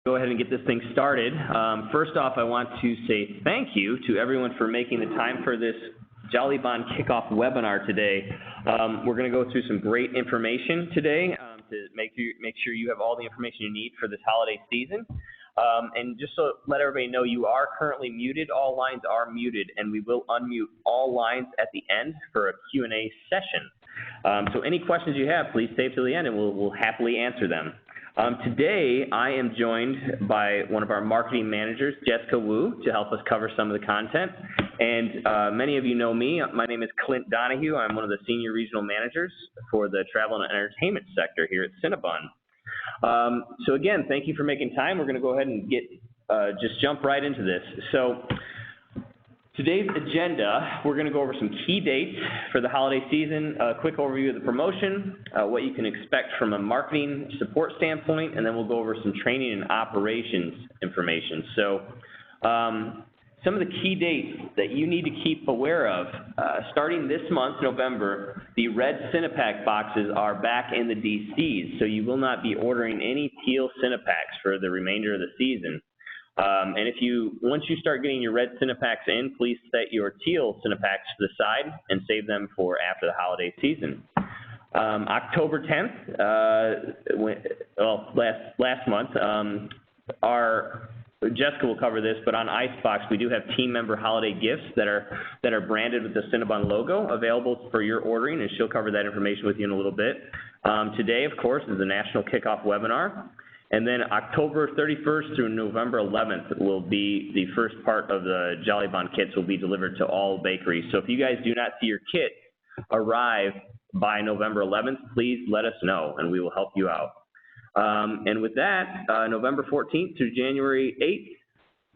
Go ahead and get this thing started. First off, I want to say thank you to everyone for making the time for this JollyBon kickoff webinar today. We're going to go through some great information today to make sure you have all the information you need for this holiday season. And just to let everybody know, you are currently muted. All lines are muted, and we will unmute all lines at the end for a Q&A session. So any questions you have, please save till the end, and we'll happily answer them. Today, I am joined by one of our marketing managers, Jessica Wu, to help us cover some of the content. And many of you know me. My name is Clint Donahue. I'm one of the senior regional managers for the travel and entertainment sector here at Cinnabon. So again, thank you for making time. We're going to go ahead and just jump right into this. So today's agenda, we're going to go over some key dates for the holiday season, a quick overview of the promotion, what you can expect from a marketing support standpoint, and then we'll go over some training and operations information. So some of the key dates that you need to keep aware of, starting this month, November, the red Cinepack boxes are back in the DCs, so you will not be ordering any teal Cinepacks for the remainder of the season. And once you start getting your red Cinepacks in, please set your teal Cinepacks to the side and save them for after the holiday season. October 10th, last month, Jessica will cover this, but on Icebox, we do have team member holiday gifts that are branded with the Cinnabon logo available for your ordering, and she'll cover that information with you in a little bit. Today, of course, is the National Kickoff Webinar. And then October 31st through November 11th will be the first part of the JollyBon kits will be delivered to all bakeries. So if you guys do not see your kit arrive by November 11th, please let us know and we will help you out. And with that, November 14th through January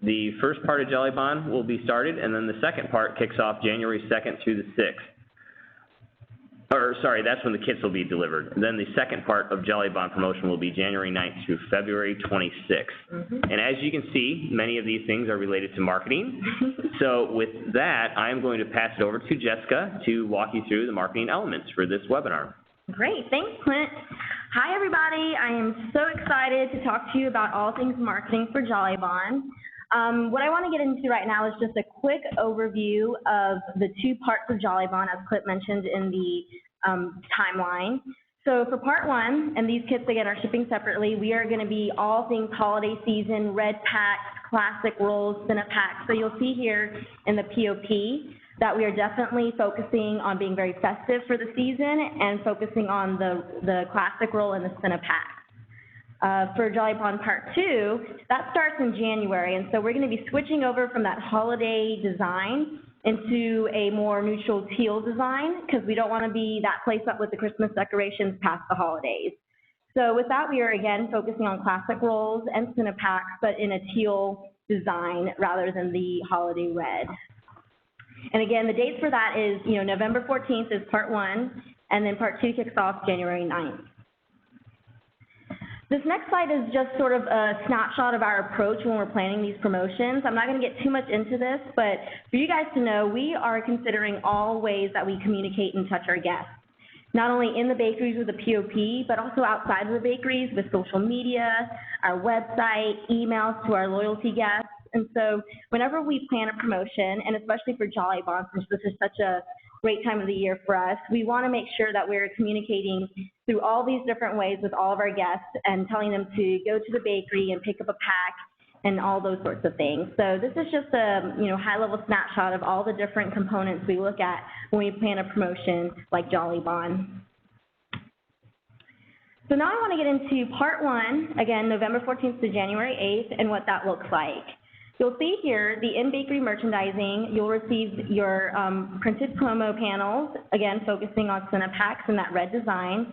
8th, the first part of JollyBon will be started, and then the second part kicks off January 2nd through the 6th. Or, sorry, that's when the kits will be delivered. Then the second part of JollyBon promotion will be January 9th through February 26th. And as you can see, many of these things are related to marketing. So with that, I'm going to pass it over to Jessica to walk you through the marketing elements for this webinar. Great, thanks, Clint. Hi, everybody. I am so excited to talk to you about all things marketing for JollyBon. What I want to get into right now is just a quick overview of the two parts of JollyBon, as Clint mentioned in the timeline. So for part one, and these kits again are shipping separately, we are going to be all things holiday season, red packs, classic rolls, Cinepacks. So you'll see here in the POP that we are definitely focusing on being very festive for the season and focusing on the classic roll and the Cinepacks. For JollyBon Part 2, that starts in January, and so we're going to be switching over from that holiday design into a more neutral teal design because we don't want to be that place up with the Christmas decorations past the holidays. So with that, we are again focusing on classic rolls and Cinepacks, but in a teal design rather than the holiday red. And again, the dates for that is, November 14th is Part 1, and then Part 2 kicks off January 9th. This next slide is just sort of a snapshot of our approach when we're planning these promotions. I'm not going to get too much into this, but for you guys to know, we are considering all ways that we communicate and touch our guests, not only in the bakeries with the POP, but also outside of the bakeries with social media, our website, emails to our loyalty guests. And so whenever we plan a promotion, and especially for JollyBon, since this is such a great time of the year for us, we want to make sure that we're communicating through all these different ways with all of our guests and telling them to go to the bakery and pick up a pack and all those sorts of things. So this is just a high-level snapshot of all the different components we look at when we plan a promotion like JollyBon. So now I want to get into Part 1, again, November 14th to January 8th, and what that looks like. You'll see here the in-bakery merchandising. You'll receive your printed promo panels, again, focusing on Cinepacks and that red design.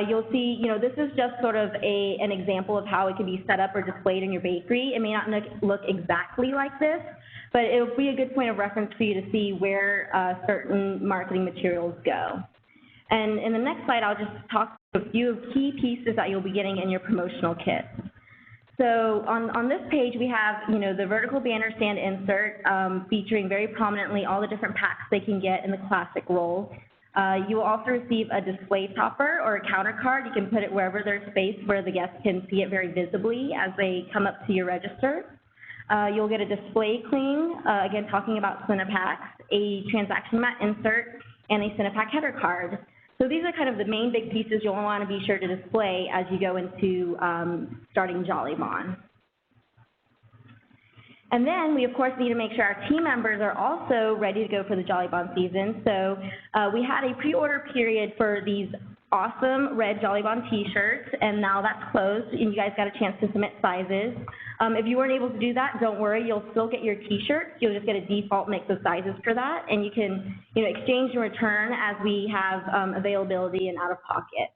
You'll see, this is just sort of an example of how it can be set up or displayed in your bakery. It may not look exactly like this, but it'll be a good point of reference for you to see where certain marketing materials go. And in the next slide, I'll just talk about a few key pieces that you'll be getting in your promotional kit. So on this page, we have, the vertical banner stand insert featuring very prominently all the different packs they can get in the classic roll. You will also receive a display topper or a counter card. You can put it wherever there's space where the guests can see it very visibly as they come up to your register. You'll get a display cling, again talking about Cinepacks, a transaction mat insert, and a Cinepack header card. So these are kind of the main big pieces you'll want to be sure to display as you go into starting JollyBon. And then we, of course, need to make sure our team members are also ready to go for the JollyBon season. So we had a pre-order period for these awesome red JollyBon t-shirts, and now that's closed, and you guys got a chance to submit sizes. If you weren't able to do that, don't worry, you'll still get your t-shirts. You'll just get a default mix of sizes for that, and you can exchange and return as we have availability and out of pocket.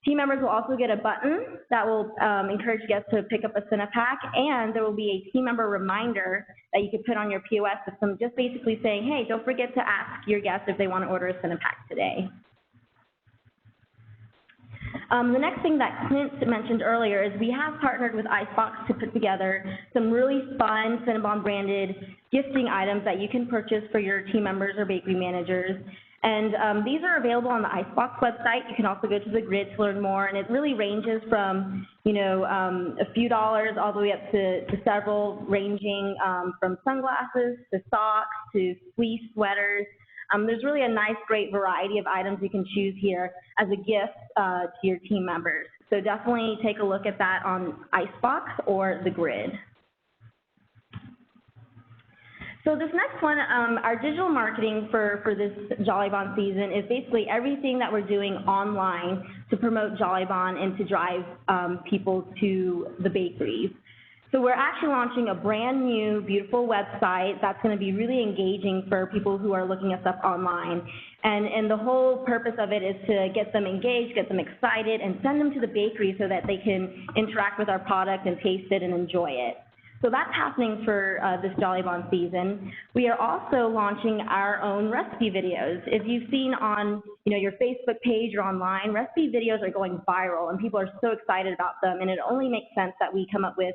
Team members will also get a button that will encourage guests to pick up a Cinepack, and there will be a team member reminder that you can put on your POS system, just basically saying, hey, don't forget to ask your guests if they want to order a Cinepack today. The next thing that Clint mentioned earlier is we have partnered with Icebox to put together some really fun Cinnabon branded gifting items that you can purchase for your team members or bakery managers. And these are available on the Icebox website. You can also go to the grid to learn more, and it really ranges from, a few dollars all the way up to several, ranging from sunglasses to socks to fleece sweaters. There's really a nice, great variety of items you can choose here as a gift to your team members. So definitely take a look at that on Icebox or the grid. So this next one, our digital marketing for this JollyBon season is basically everything that we're doing online to promote JollyBon and to drive people to the bakeries. So we're actually launching a brand new, beautiful website that's going to be really engaging for people who are looking us up online. And the whole purpose of it is to get them engaged, get them excited, and send them to the bakery so that they can interact with our product and taste it and enjoy it. So that's happening for this JollyBon season. We are also launching our own recipe videos. If you've seen on your Facebook page or online, recipe videos are going viral, and people are so excited about them, and it only makes sense that we come up with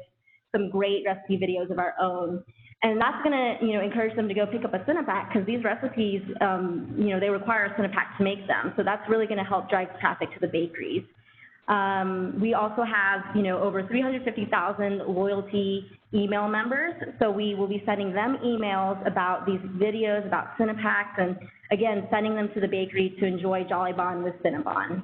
some great recipe videos of our own. And that's going to, encourage them to go pick up a Cinepack, because these recipes, they require a Cinepack to make them. So that's really going to help drive traffic to the bakeries. We also have, over 350,000 loyalty email members. So we will be sending them emails about these videos, about Cinepacks, and again, sending them to the bakery to enjoy JollyBon with Cinnabon.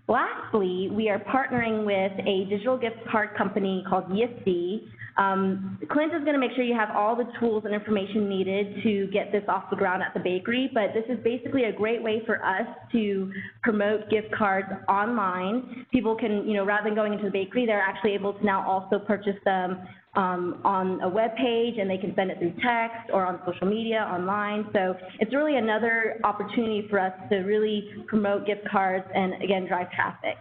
Lastly, we are partnering with a digital gift card company called Yifty. Clint is going to make sure you have all the tools and information needed to get this off the ground at the bakery, but this is basically a great way for us to promote gift cards online. People can, rather than going into the bakery, they're actually able to now also purchase them on a web page, and they can send it through text or on social media, online. So it's really another opportunity for us to really promote gift cards and, again, drive traffic.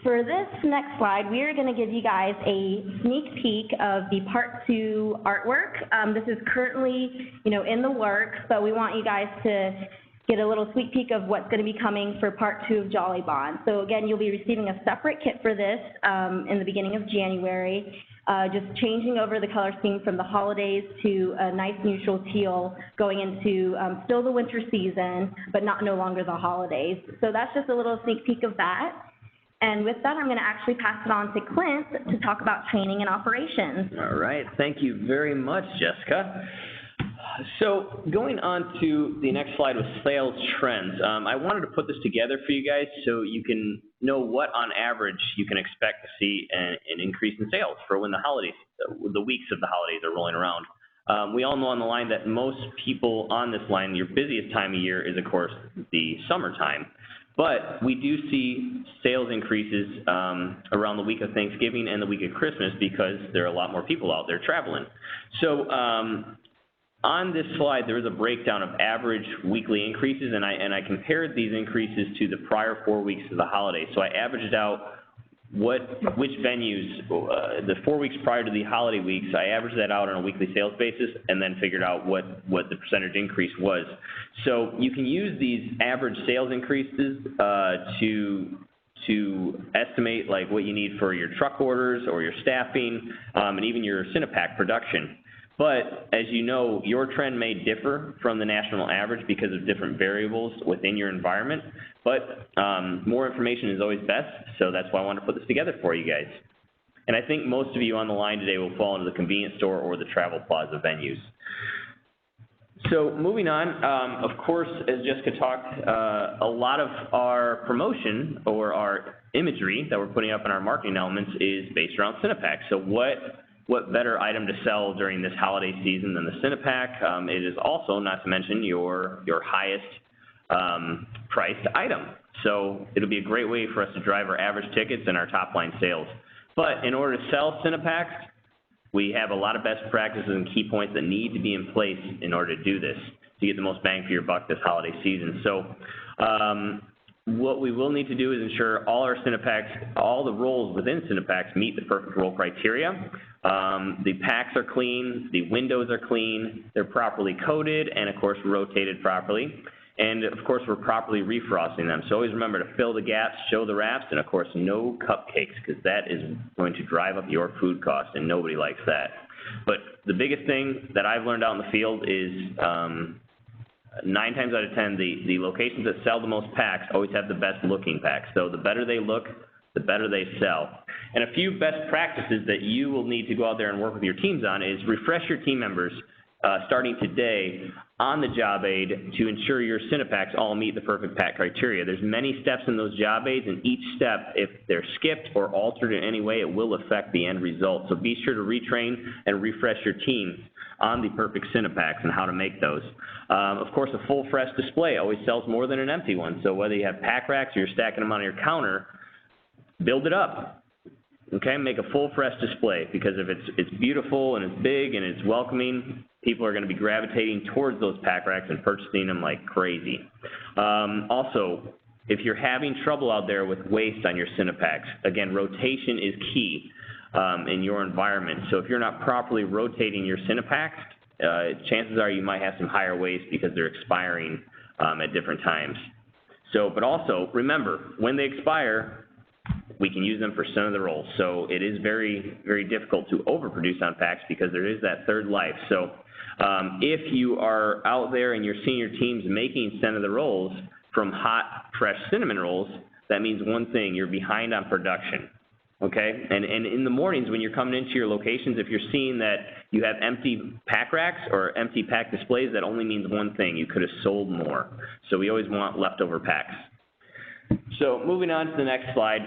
For this next slide, we are going to give you guys a sneak peek of the Part 2 artwork. This is currently, in the works, but we want you guys to get a little sneak peek of what's going to be coming for Part 2 of JollyBon. So again, you'll be receiving a separate kit for this in the beginning of January, just changing over the color scheme from the holidays to a nice neutral teal, going into still the winter season, but no longer the holidays. So that's just a little sneak peek of that. And with that, I'm going to actually pass it on to Clint to talk about training and operations. All right. Thank you very much, Jessica. So going on to the next slide with sales trends, I wanted to put this together for you guys so you can know what on average you can expect to see an increase in sales for when the weeks of the holidays are rolling around. We all know on the line that most people on this line, your busiest time of year is, of course, the summertime. But we do see sales increases around the week of Thanksgiving and the week of Christmas because there are a lot more people out there traveling. So on this slide, there is a breakdown of average weekly increases, and I compared these increases to the prior 4 weeks of the holiday. So I averaged out which venues, the 4 weeks prior to the holiday weeks, I averaged that out on a weekly sales basis and then figured out what the percentage increase was. So you can use these average sales increases to estimate like what you need for your truck orders or your staffing and even your Cinepack production. But as you know, your trend may differ from the national average because of different variables within your environment, but more information is always best, so that's why I wanted to put this together for you guys. And I think most of you on the line today will fall into the convenience store or the travel plaza venues. So moving on, of course, as Jessica talked, a lot of our promotion or our imagery that we're putting up in our marketing elements is based around Cinepack. So what better item to sell during this holiday season than the Cinepack? It is also, not to mention, your highest priced item. So it'll be a great way for us to drive our average tickets and our top line sales. But in order to sell Cinepacks, we have a lot of best practices and key points that need to be in place in order to do this, to get the most bang for your buck this holiday season. So what we will need to do is ensure all our Cinepacks, all the roles within Cinepacks meet the perfect role criteria. The packs are clean, the windows are clean, they're properly coated, and of course rotated properly. And of course we're properly refrosting them. So always remember to fill the gaps, show the wraps, and of course no cupcakes, because that is going to drive up your food cost, and nobody likes that. But the biggest thing that I've learned out in the field is 9 times out of 10, the locations that sell the most packs always have the best looking packs. So the better they look, the better they sell. And a few best practices that you will need to go out there and work with your teams on is refresh your team members starting today on the job aid to ensure your Cinepacks all meet the perfect pack criteria. There's many steps in those job aids, and each step, if they're skipped or altered in any way, it will affect the end result. So be sure to retrain and refresh your team on the perfect Cinepacks and how to make those. Of course, a full fresh display always sells more than an empty one. So whether you have pack racks or you're stacking them on your counter, build it up. Okay, make a full fresh display, because if it's beautiful and it's big and it's welcoming, people are going to be gravitating towards those pack racks and purchasing them like crazy. Also, if you're having trouble out there with waste on your Cinepacks, again, rotation is key in your environment. So if you're not properly rotating your Cinepacks, chances are you might have some higher waste because they're expiring at different times. So, but also remember, when they expire, we can use them for some of the roles. So it is very, very difficult to overproduce on packs because there is that third life. So if you are out there and you're seeing your teams making center of the rolls from hot, fresh cinnamon rolls, that means one thing: you're behind on production. Okay? And in the mornings when you're coming into your locations, if you're seeing that you have empty pack racks or empty pack displays, that only means one thing: you could have sold more. So we always want leftover packs. So moving on to the next slide.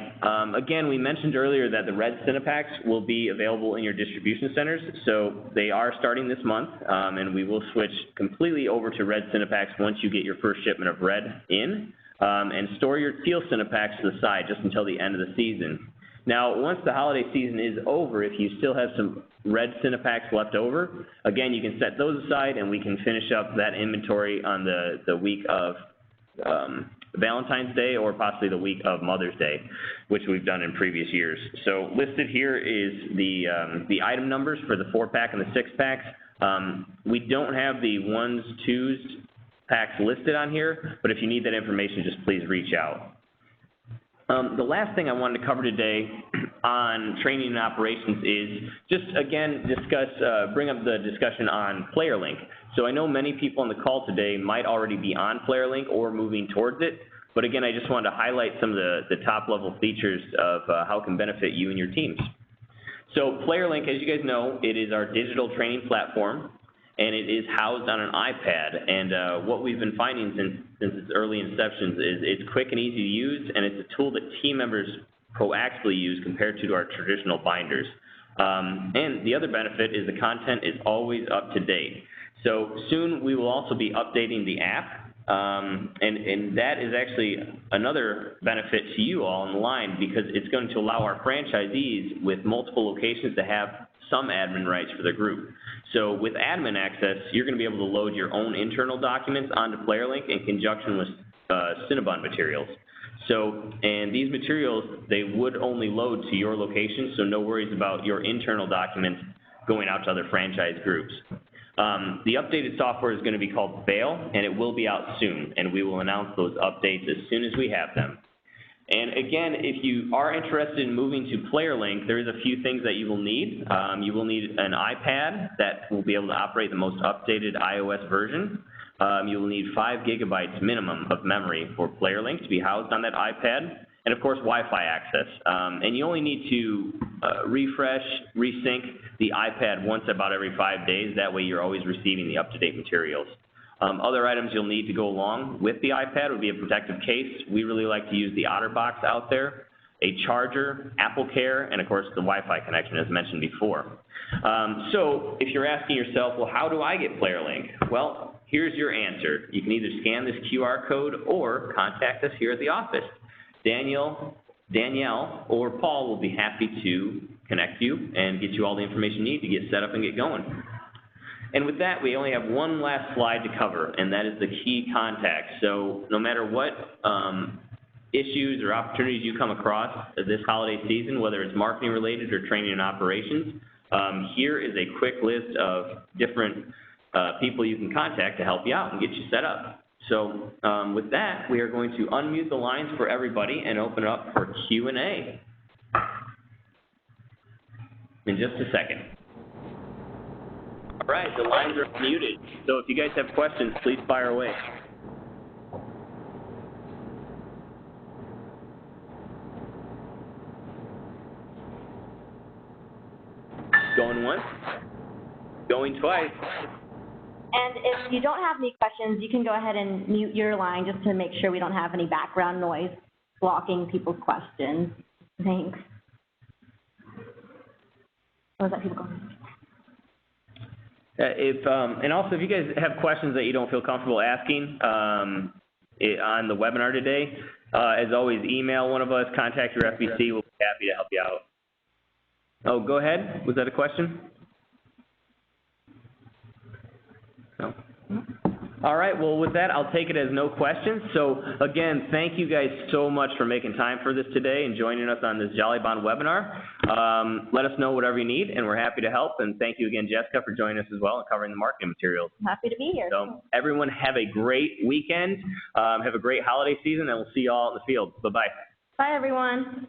Again, we mentioned earlier that the red Cinepacks will be available in your distribution centers. So they are starting this month, and we will switch completely over to red Cinepacks once you get your first shipment of red in, and store your teal Cinepacks to the side just until the end of the season. Now, once the holiday season is over, if you still have some red Cinepacks left over, again, you can set those aside and we can finish up that inventory on the week of Valentine's Day or possibly the week of Mother's Day, which we've done in previous years. So listed here is the item numbers for the 4-pack and the 6-packs. We don't have the 1s, 2s packs listed on here, but if you need that information, just please reach out. The last thing I wanted to cover today on training and operations is just, again, bring up the discussion on PlayerLink. So I know many people on the call today might already be on PlayerLink or moving towards it, but again, I just wanted to highlight some of the top-level features of how it can benefit you and your teams. So PlayerLink, as you guys know, it is our digital training platform, and it is housed on an iPad. And what we've been finding since its early inception is it's quick and easy to use, and it's a tool that team members proactively use compared to our traditional binders. And the other benefit is the content is always up to date. So soon we will also be updating the app, and that is actually another benefit to you all on the line, because it's going to allow our franchisees with multiple locations to have some admin rights for their group. So with admin access, you're going to be able to load your own internal documents onto PlayerLink in conjunction with Cinnabon materials. So, and these materials, they would only load to your location, so no worries about your internal documents going out to other franchise groups. The updated software is going to be called Bail, and it will be out soon, and we will announce those updates as soon as we have them. And again, if you are interested in moving to PlayerLink, there is a few things that you will need. You will need an iPad that will be able to operate the most updated iOS version. You will need 5 gigabytes minimum of memory for PlayerLink to be housed on that iPad, and of course Wi-Fi access. And you only need to refresh, resync the iPad once about every 5 days. That way you're always receiving the up-to-date materials. Other items you'll need to go along with the iPad would be a protective case. We really like to use the OtterBox out there, a charger, AppleCare, and of course the Wi-Fi connection as mentioned before. So if you're asking yourself, well, how do I get PlayerLink? Well, here's your answer. You can either scan this QR code or contact us here at the office. Danielle, or Paul will be happy to connect you and get you all the information you need to get set up and get going. And with that, we only have one last slide to cover, and that is the key contact. So no matter what issues or opportunities you come across this holiday season, whether it's marketing related or training and operations, here is a quick list of different people you can contact to help you out and get you set up. So with that, we are going to unmute the lines for everybody and open it up for Q&A in just a second. All right, the lines are muted. So if you guys have questions, please fire away. Going once, going twice. And if you don't have any questions, you can go ahead and mute your line just to make sure we don't have any background noise blocking people's questions. Thanks. What was that people going? And also, if you guys have questions that you don't feel comfortable asking on the webinar today, as always, email one of us, contact your FBC. We'll be happy to help you out. Oh, go ahead. Was that a question? No. All right, well, with that, I'll take it as no questions. So, again, thank you guys so much for making time for this today and joining us on this JollyBon webinar. Let us know whatever you need, and we're happy to help. And thank you again, Jessica, for joining us as well and covering the marketing materials. Happy to be here. So, everyone have a great weekend. Have a great holiday season, and we'll see you all in the field. Bye-bye. Bye, everyone.